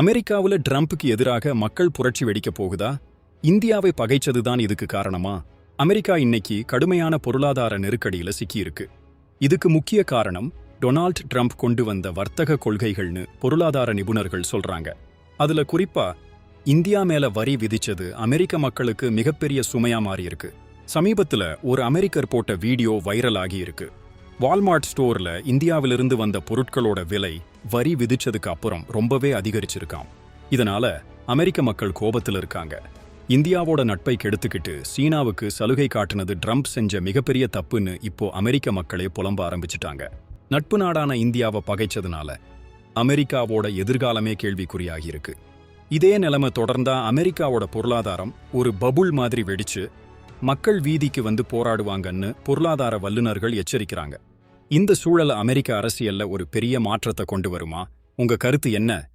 அமெரிக்காவுல ட்ரம்புக்கு எதிராக மக்கள் புரட்சி வெடிக்கப் போகுதா? இந்தியாவை பகைச்சதுதான் இதுக்கு காரணமா? அமெரிக்கா இன்னைக்கு கடுமையான பொருளாதார நெருக்கடியில சிக்கியிருக்கு. இதுக்கு முக்கிய காரணம் டொனால்ட் ட்ரம்ப் கொண்டு வந்த வர்த்தக கொள்கைகள்னு பொருளாதார நிபுணர்கள் சொல்றாங்க. அதுல குறிப்பா இந்தியா மேல வரி விதிச்சது அமெரிக்க மக்களுக்கு மிகப்பெரிய சுமையா மாறியிருக்கு. சமீபத்துல ஒரு அமெரிக்கர் போட்ட வீடியோ வைரல் ஆகி இருக்கு. வால்மார்ட் ஸ்டோர்ல இந்தியாவிலிருந்து வந்த பொருட்களோட விலை வரி விதிச்சதுக்கு அப்புறம் ரொம்பவே அதிகரிச்சிருக்காம். இதனால அமெரிக்க மக்கள் கோபத்துல இருக்காங்க. இந்தியாவோட நட்பை கெடுத்துக்கிட்டு சீனாவுக்கு சலுகை காட்டுனது ட்ரம்ப் செஞ்ச மிகப்பெரிய தப்புன்னு இப்போ அமெரிக்க மக்களே புலம்ப ஆரம்பிச்சிட்டாங்க. நட்பு நாடான இந்தியாவை பகைச்சதுனால அமெரிக்காவோட எதிர்காலமே கேள்விக்குறியாகி இருக்கு. இதே நிலைமை தொடர்ந்தா அமெரிக்காவோட பொருளாதாரம் ஒரு பபுள் மாதிரி வெடிச்சு மக்கள் வீதிக்கு வந்து போராடுவாங்கன்னு பொருளாதார வல்லுநர்கள் எச்சரிக்கிறாங்க. இந்த சூழல் அமெரிக்க அரசியல்ல ஒரு பெரிய மாற்றத்தை கொண்டு வருமா? உங்க கருத்து என்ன?